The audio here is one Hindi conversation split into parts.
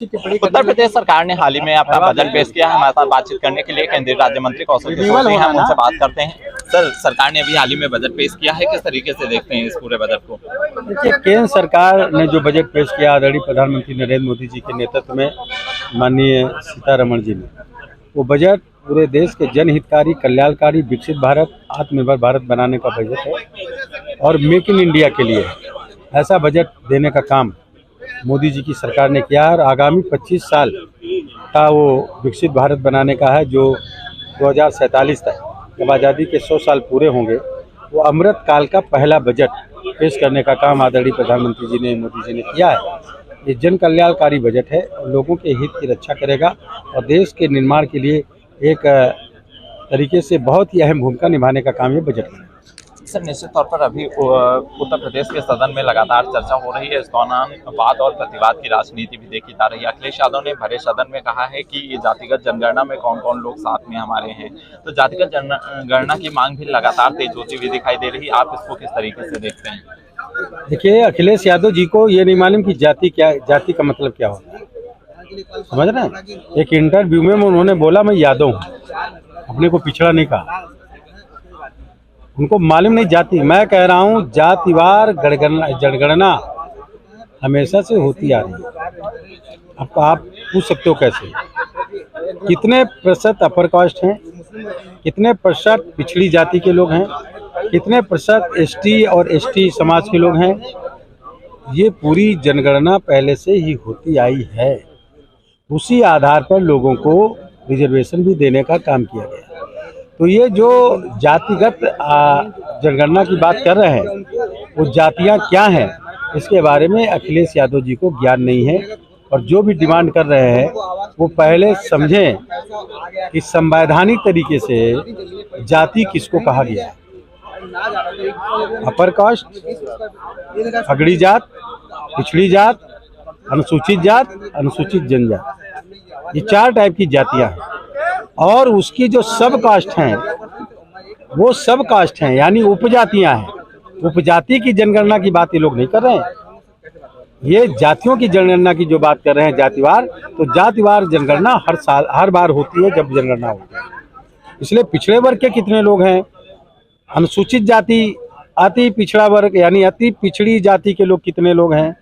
उत्तर प्रदेश सरकार ने हाल ही में अपना बजट पेश किया है। हमारे साथ बातचीत करने के लिए केंद्रीय राज्य मंत्री कौशल किशोर सिंह, हम उनसे बात करते हैं। सर, सरकार ने अभी हाल ही में बजट पेश किया है, किस तरीके से देखते हैं इस पूरे बजट को? देखिए, केंद्र सरकार ने जो बजट पेश किया आदरणीय प्रधानमंत्री नरेंद्र मोदी जी के नेतृत्व में, माननीय सीतारमण जी ने, वो बजट पूरे देश के जनहितकारी, कल्याणकारी, विकसित भारत, आत्मनिर्भर भारत बनाने का बजट है और मेक इन इंडिया के लिए ऐसा बजट देने का काम मोदी जी की सरकार ने किया है। और आगामी 25 साल का वो विकसित भारत बनाने का है, जो 2047 तक, जब आज़ादी के 100 साल पूरे होंगे, वो अमृत काल का पहला बजट पेश करने का काम आदरणीय प्रधानमंत्री जी ने, मोदी जी ने किया है। ये जन कल्याणकारी बजट है, लोगों के हित की रक्षा करेगा और देश के निर्माण के लिए एक तरीके से बहुत ही अहम भूमिका निभाने का काम ये बजट है। सर, निश्चित तौर पर अभी उत्तर प्रदेश के सदन में लगातार चर्चा हो रही है। इस दौरान वाद और प्रतिवाद की राजनीति भी देखी जा रही है। अखिलेश यादव ने भरे सदन में कहा है कि ये जातिगत जनगणना में कौन कौन लोग साथ में हमारे हैं, तो जातिगत जनगणना की मांग भी लगातार तेज होती हुई दिखाई दे रही है। आप इसको किस तरीके से देखते हैं? देखिए, अखिलेश यादव जी को ये नहीं मालूम कि जाति का मतलब क्या होता है, समझ रहे हैं? एक इंटरव्यू में उन्होंने बोला मैं यादव हूँ, अपने को पिछड़ा नहीं कहा। उनको मालूम नहीं जाति। मैं कह रहा हूँ जातिवार जनगणना हमेशा से होती आ रही है। आपको आप पूछ सकते हो कैसे, कितने प्रतिशत अपर कास्ट हैं, कितने प्रतिशत पिछड़ी जाति के लोग हैं, कितने प्रतिशत एसटी और एसटी समाज के लोग हैं। ये पूरी जनगणना पहले से ही होती आई है। उसी आधार पर लोगों को रिजर्वेशन भी देने का काम किया गया। तो ये जो जातिगत जनगणना की बात कर रहे हैं, वो जातियां क्या हैं, इसके बारे में अखिलेश यादव जी को ज्ञान नहीं है। और जो भी डिमांड कर रहे हैं, वो पहले समझें कि संवैधानिक तरीके से जाति किसको कहा गया है। अपर कास्ट, अगड़ी जात, पिछड़ी जात, अनुसूचित जात, अनुसूचित जनजात, ये 4 टाइप की जातियां हैं। और उसकी जो सब कास्ट हैं, वो सब कास्ट हैं, यानी उपजातियां हैं। उपजाति की जनगणना की बात ये लोग नहीं कर रहे हैं, ये जातियों की जनगणना की जो बात कर रहे हैं, जातिवार। तो जातिवार जनगणना हर साल, हर बार होती है जब जनगणना होती है। इसलिए पिछड़े वर्ग के कितने लोग हैं, अनुसूचित जाति, अति पिछड़ा वर्ग यानी अति पिछड़ी जाति के लोग कितने लोग हैं,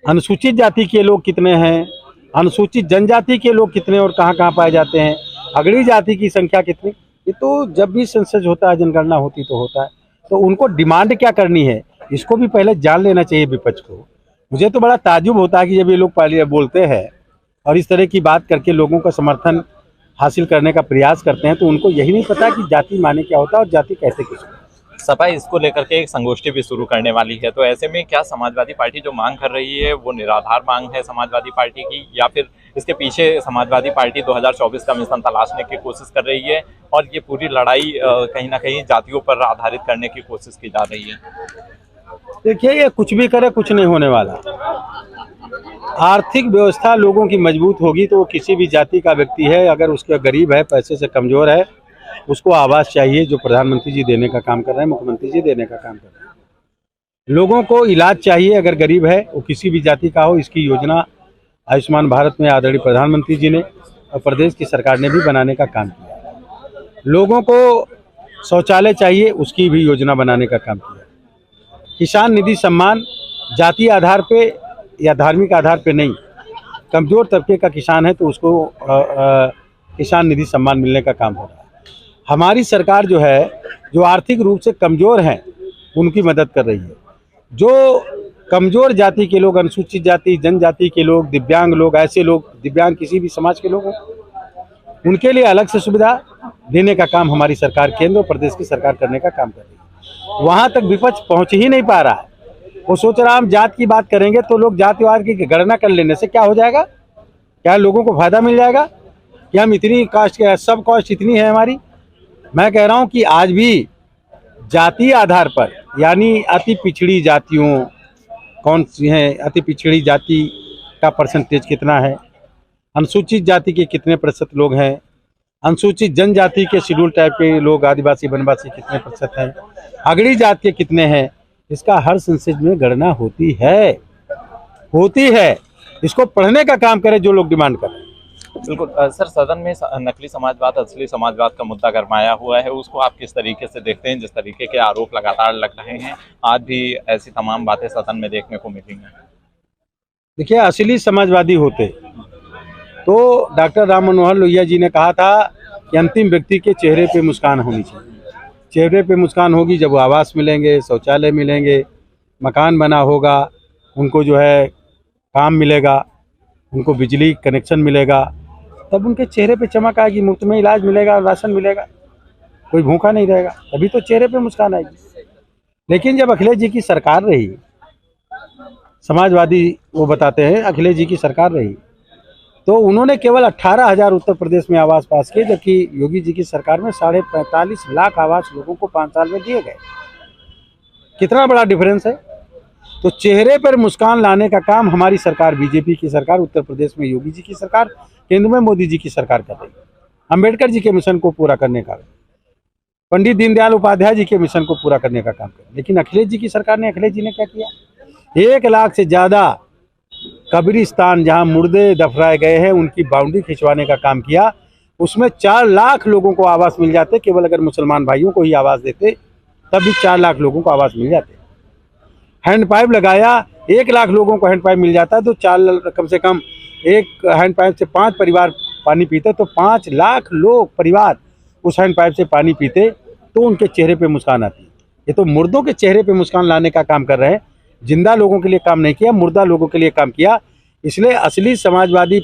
अनुसूचित जाति के लोग कितने हैं, अनुसूचित जनजाति के लोग कितने और कहाँ कहाँ पाए जाते हैं, अगड़ी जाति की संख्या कितनी। ये तो जब भी सेंसस होता है, जनगणना होती तो होता है। तो उनको डिमांड क्या करनी है, इसको भी पहले जान लेना चाहिए विपक्ष को। मुझे तो बड़ा ताज्जुब होता है कि जब ये लोग पहले बोलते हैं और इस तरह की बात करके लोगों का समर्थन हासिल करने का प्रयास करते हैं, तो उनको यही नहीं पता कि जाति माने क्या होता है और जाति कहते किसको। सपा इसको लेकर के एक संगोष्ठी भी शुरू करने वाली है, तो ऐसे में क्या समाजवादी पार्टी जो मांग कर रही है वो निराधार मांग है समाजवादी पार्टी की, या फिर इसके पीछे समाजवादी पार्टी 2024 का मिशन तलाशने की कोशिश कर रही है और ये पूरी लड़ाई कहीं ना कहीं जातियों पर आधारित करने की कोशिश की जा रही है? देखिए, ये कुछ भी करे कुछ नहीं होने वाला। आर्थिक व्यवस्था लोगों की मजबूत होगी तो वो किसी भी जाति का व्यक्ति है, अगर उसका गरीब है, पैसे से कमजोर है, उसको आवास चाहिए, जो प्रधानमंत्री जी देने का काम कर रहे हैं, मुख्यमंत्री जी देने का काम कर रहे हैं। लोगों को इलाज चाहिए, अगर गरीब है, वो किसी भी जाति का हो। इसकी योजना आयुष्मान भारत में आदरणीय प्रधानमंत्री जी ने और प्रदेश की सरकार ने भी बनाने का काम किया। लोगों को शौचालय चाहिए, उसकी भी योजना बनाने का काम किया। किसान निधि सम्मान जाति आधार पे या धार्मिक आधार पे नहीं, कमजोर तबके का किसान है तो उसको किसान निधि सम्मान मिलने का काम हो रहा है। हमारी सरकार जो है, जो आर्थिक रूप से कमज़ोर हैं, उनकी मदद कर रही है। जो कमज़ोर जाति के लोग, अनुसूचित जाति, जनजाति के लोग, दिव्यांग लोग, ऐसे लोग, दिव्यांग किसी भी समाज के लोग हैं, उनके लिए अलग से सुविधा देने का काम हमारी सरकार, केंद्र और प्रदेश की सरकार करने का काम कर रही है। वहाँ तक विपक्ष पहुँच ही नहीं पा रहा है। वो सोच रहा हम जात की बात करेंगे तो लोग जातिवाद की गणना कर लेने से क्या हो जाएगा, क्या लोगों को फायदा मिल जाएगा कि हम इतनी कास्ट, सब कास्ट इतनी है हमारी। मैं कह रहा हूं कि आज भी जाति आधार पर, यानी अति पिछड़ी जातियों कौन सी हैं, अति पिछड़ी जाति का परसेंटेज कितना है, अनुसूचित जाति के कितने प्रतिशत लोग हैं, अनुसूचित जनजाति के शेड्यूल टाइप के लोग, आदिवासी वनवासी कितने प्रतिशत हैं, अगड़ी जाति के कितने हैं, इसका हर सेंसस में गणना होती है। इसको पढ़ने का काम करे जो लोग डिमांड कर रहे हैं। बिल्कुल सर, सदन में नकली समाजवाद असली समाजवाद का मुद्दा गरमाया हुआ है, उसको आप किस तरीके से देखते हैं? जिस तरीके के आरोप लगातार लग रहे हैं, आज भी ऐसी तमाम बातें सदन में देखने को मिली हैं। देखिए, असली समाजवादी होते तो डॉक्टर राम मनोहर लोहिया जी ने कहा था कि अंतिम व्यक्ति के चेहरे पे मुस्कान होनी चाहिए। चेहरे पे मुस्कान होगी जब वो आवास मिलेंगे, शौचालय मिलेंगे, मकान बना होगा, उनको जो है काम मिलेगा, उनको बिजली कनेक्शन मिलेगा, तब उनके चेहरे पे चमक आएगी, मुफ्त में इलाज मिलेगा, राशन मिलेगा, कोई भूखा नहीं रहेगा, तभी तो चेहरे पे मुस्कान आएगी। लेकिन जब अखिलेश जी की सरकार रही, समाजवादी वो बताते हैं अखिलेश जी की सरकार रही, तो उन्होंने केवल 18,000 उत्तर प्रदेश में आवास पास किए, जबकि योगी जी की सरकार में 45.5 लाख आवास लोगों को 5 साल में दिए गए। कितना बड़ा डिफरेंस है। तो चेहरे पर मुस्कान लाने का काम हमारी सरकार, बीजेपी की सरकार, उत्तर प्रदेश में योगी जी की सरकार, केंद्र में मोदी जी की सरकार कर रही है। अम्बेडकर जी के मिशन को पूरा करने का, पंडित दीनदयाल उपाध्याय जी के मिशन को पूरा करने का काम कर। लेकिन अखिलेश जी की सरकार ने, अखिलेश जी ने क्या किया? 1 लाख से ज़्यादा कब्रिस्तान जहां मुर्दे दफनाए गए हैं उनकी बाउंड्री खिंचवाने का काम किया। उसमें 4 लाख लोगों को आवास मिल जाते। केवल अगर मुसलमान भाइयों को ही आवास देते तब भी 4 लाख लोगों को आवास मिल जाते। हैंडपाइप लगाया, 1 लाख लोगों को हैंडपाइप मिल जाता, तो 4 कम से कम एक हैंडपाइप से 5 परिवार पानी पीते, तो 5 लाख लोग परिवार उस हैंडपाइप से पानी पीते, तो उनके चेहरे पे मुस्कान आती। ये तो मुर्दों के चेहरे पे मुस्कान लाने का काम कर रहे हैं, जिंदा लोगों के लिए काम नहीं किया, मुर्दा लोगों के लिए काम किया। इसलिए असली समाजवादी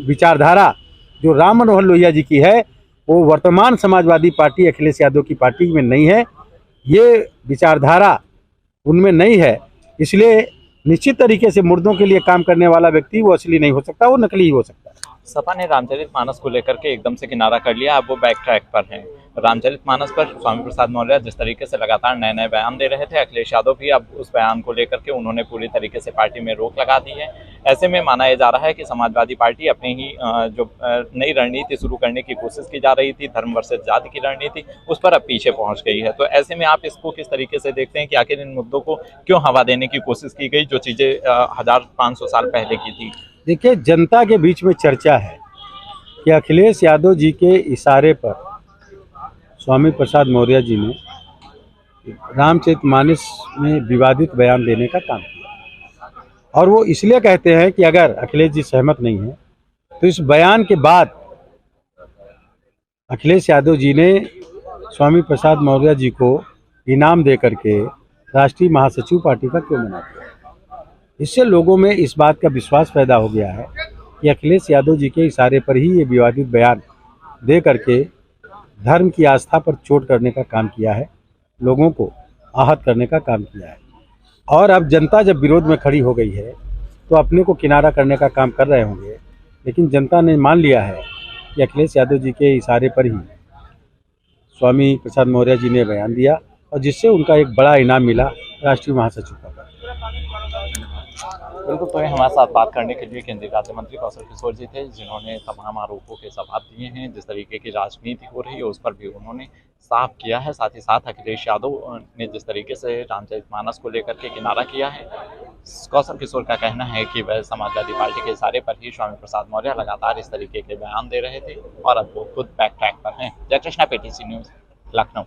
विचारधारा जो राम मनोहर लोहिया जी की है, वो वर्तमान समाजवादी पार्टी अखिलेश यादव की पार्टी में नहीं है। ये विचारधारा उनमें नहीं है। इसलिए निश्चित तरीके से मुर्दों के लिए काम करने वाला व्यक्ति वो असली नहीं हो सकता, वो नकली ही हो सकता है। सपा ने रामचरितमानस को लेकर के एकदम से किनारा कर लिया, अब वो बैक ट्रैक पर हैं। रामचरितमानस पर स्वामी प्रसाद मौर्य जिस तरीके से लगातार नए नए बयान दे रहे थे, अखिलेश यादव भी अब उस बयान को लेकर के उन्होंने पूरी तरीके से पार्टी में रोक लगा दी है। ऐसे में माना यह जा रहा है कि समाजवादी पार्टी अपनी ही जो नई रणनीति शुरू करने की कोशिश की जा रही थी, धर्म वर्सेस जाति की रणनीति, उस पर अब पीछे पहुंच गई है। तो ऐसे में आप इसको किस तरीके से देखते हैं कि आखिर इन मुद्दों को क्यों हवा देने की कोशिश की गई, जो चीज़ें 1500 साल पहले की थी? देखिए, जनता के बीच में चर्चा है कि अखिलेश यादव जी के इशारे पर स्वामी प्रसाद मौर्य जी ने रामचरितमानस में विवादित बयान देने का काम किया, और वो इसलिए कहते हैं कि अगर अखिलेश जी सहमत नहीं है तो इस बयान के बाद अखिलेश यादव जी ने स्वामी प्रसाद मौर्य जी को इनाम दे करके राष्ट्रीय महासचिव पार्टी का क्यों बना दिया। इससे लोगों में इस बात का विश्वास पैदा हो गया है कि अखिलेश यादव जी के इशारे पर ही ये विवादित बयान दे करके धर्म की आस्था पर चोट करने का काम किया है, लोगों को आहत करने का काम किया है। और अब जनता जब विरोध में खड़ी हो गई है तो अपने को किनारा करने का काम कर रहे होंगे, लेकिन जनता ने मान लिया है कि अखिलेश यादव जी के इशारे पर ही स्वामी प्रसाद मौर्य जी ने बयान दिया, और जिससे उनका एक बड़ा इनाम मिला, राष्ट्रीय महासचिव का। बिल्कुल, तो हमारे साथ बात करने के लिए केंद्रीय राज्य मंत्री कौशल किशोर जी थे, जिन्होंने तमाम आरोपों के जवाब दिए हैं। जिस तरीके की राजनीति हो रही है उस पर भी उन्होंने साफ किया है। साथ ही साथ अखिलेश यादव ने जिस तरीके से रामचरितमानस को लेकर के किनारा किया है, कौशल किशोर का कहना है कि वह समाजवादी पार्टी के इशारे पर ही स्वामी प्रसाद मौर्य लगातार इस तरीके के बयान दे रहे थे, और अब वो खुद बैक ट्रैक पर हैं। जयकृष्णा, PTC न्यूज़, लखनऊ।